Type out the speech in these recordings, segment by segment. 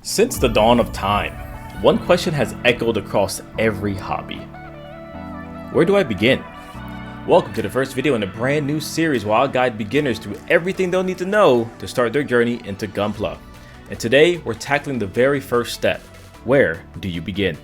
Since the dawn of time, one question has echoed across every hobby. Where do I begin? Welcome to the first video in a brand new series where I'll guide beginners through everything they'll need to know to start their journey into Gunpla. And today, we're tackling the very first step. Where do you begin?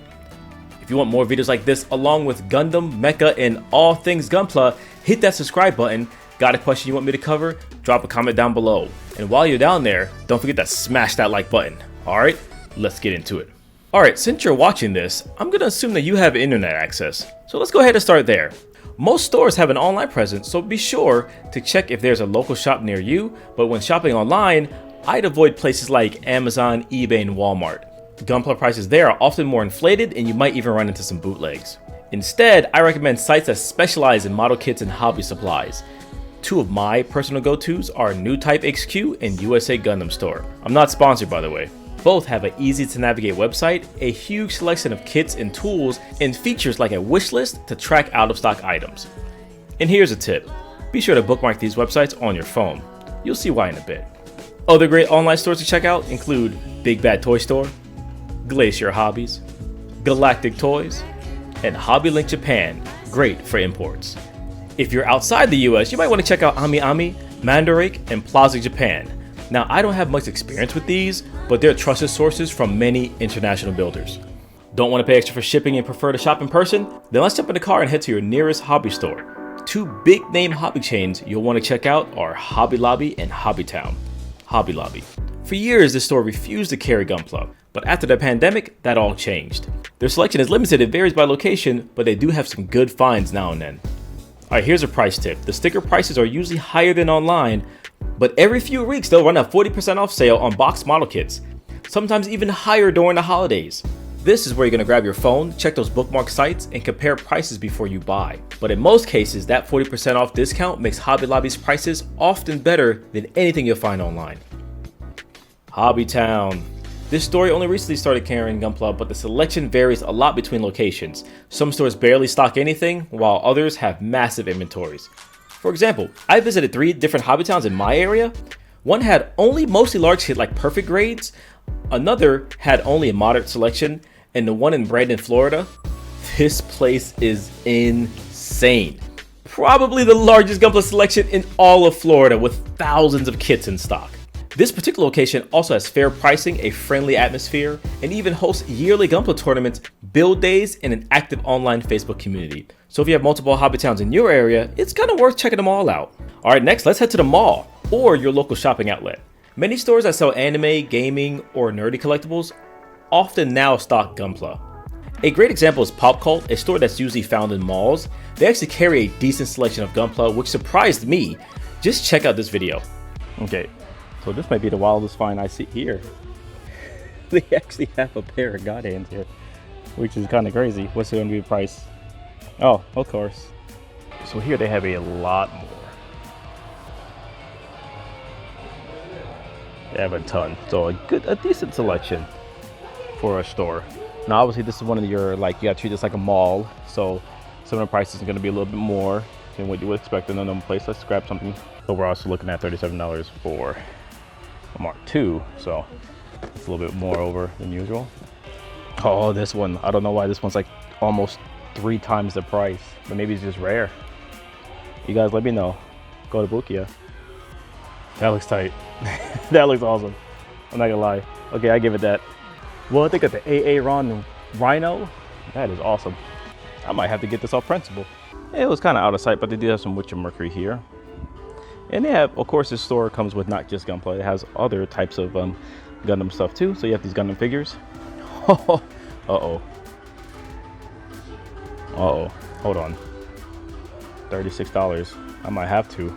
If you want more videos like this along with Gundam, Mecha, and all things Gunpla, hit that subscribe button. Got a question you want me to cover? Drop a comment down below. And while you're down there, don't forget to smash that like button. Alright, let's get into it. Alright, since you're watching this, I'm gonna assume that you have internet access. So let's go ahead and start there. Most stores have an online presence, so be sure to check if there's a local shop near you, but when shopping online, I'd avoid places like Amazon, eBay, and Walmart. Gunpla prices there are often more inflated and you might even run into some bootlegs. Instead, I recommend sites that specialize in model kits and hobby supplies. Two of my personal go-tos are New Type HQ and USA Gundam Store. I'm not sponsored, by the way. Both have an easy to navigate website, a huge selection of kits and tools, and features like a wish list to track out of stock items. And here's a tip. Be sure to bookmark these websites on your phone. You'll see why in a bit. Other great online stores to check out include Big Bad Toy Store, Glacier Hobbies, Galactic Toys, and Hobby Link Japan, great for imports. If you're outside the US, you might want to check out Ami Ami, Mandarake, and Plaza Japan. Now, I don't have much experience with these, but they're trusted sources from many international builders. Don't want to pay extra for shipping and prefer to shop in person? Then let's jump in the car and head to your nearest hobby store. Two big name hobby chains you'll want to check out are Hobby Lobby and Hobby Town. Hobby Lobby. For years, this store refused to carry Gunpla, but after the pandemic, that all changed. Their selection is limited and varies by location, but they do have some good finds now and then. Alright, here's a price tip. The sticker prices are usually higher than online, but every few weeks they'll run a 40% off sale on boxed model kits, sometimes even higher during the holidays. This is where you're going to grab your phone, check those bookmark sites, and compare prices before you buy. But in most cases, that 40% off discount makes Hobby Lobby's prices often better than anything you'll find online. Hobby Town. This store only recently started carrying Gunpla, but the selection varies a lot between locations. Some stores barely stock anything, while others have massive inventories. For example, I visited 3 different Hobby Towns in my area. One had only mostly large hit like perfect grades, another had only a moderate selection, and the one in Brandon, Florida, this place is insane. Probably the largest Gunpla selection in all of Florida with thousands of kits in stock. This particular location also has fair pricing, a friendly atmosphere, and even hosts yearly Gunpla tournaments, build days, and an active online Facebook community. So if you have multiple hobby towns in your area, it's kind of worth checking them all out. Alright, next let's head to the mall, or your local shopping outlet. Many stores that sell anime, gaming, or nerdy collectibles often now stock Gunpla. A great example is Pop Cult, a store that's usually found in malls. They actually carry a decent selection of Gunpla, which surprised me. Just check out this video. Okay. So this might be the wildest find I see here. They actually have a pair of God hands here, which is kind of crazy. What's going to be the price? Oh, of course. So here they have a lot more. They have a ton. So a decent selection for a store. Now obviously this is one of your, like, you got to treat this like a mall. So some of the prices are going to be a little bit more than what you would expect in a normal place. Let's grab something. So we're also looking at $37 for a Mark II, so it's a little bit more over than usual. Oh, this one, I don't know why this one's like almost 3 times the price, but maybe it's just rare. You guys let me know. Go to Bukia. That looks tight. That looks awesome. I'm not gonna lie. Okay, I give it that. Well, I think at the AA Ron Rhino, that is awesome. I might have to get this off principle. It was kind of out of sight, but they do have some Witcher Mercury here. And they have, of course, this store comes with not just Gunpla, it has other types of Gundam stuff too. So you have these Gundam figures. Uh-oh. Uh-oh. Hold on. $36. I might have to.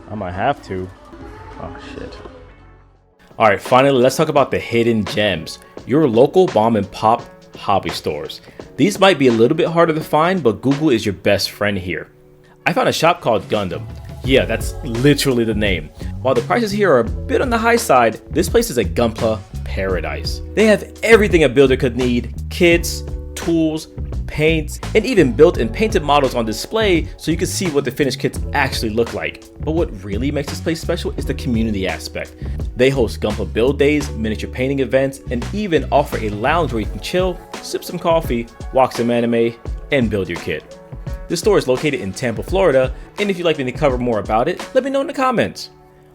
Oh, shit. Alright, finally, let's talk about the hidden gems. Your local mom and pop hobby stores. These might be a little bit harder to find, but Google is your best friend here. I found a shop called Gundam. Yeah, that's literally the name. While the prices here are a bit on the high side, this place is a Gunpla paradise. They have everything a builder could need: kits, tools, paints, and even built-in painted models on display so you can see what the finished kits actually look like. But what really makes this place special is the community aspect. They host Gunpla build days, miniature painting events, and even offer a lounge where you can chill, sip some coffee, watch some anime, and build your kit. This store is located in Tampa, Florida, and if you'd like me to cover more about it, let me know in the comments.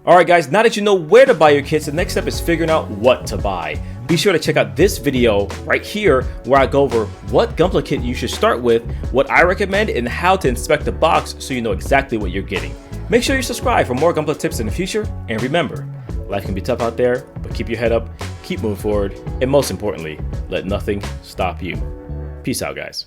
Alright guys, now that you know where to buy your kits, the next step is figuring out what to buy. Be sure to check out this video right here where I go over what Gunpla kit you should start with, what I recommend, and how to inspect the box so you know exactly what you're getting. Make sure you subscribe for more Gunpla tips in the future, and remember, life can be tough out there, but keep your head up, keep moving forward, and most importantly, let nothing stop you. Peace out guys.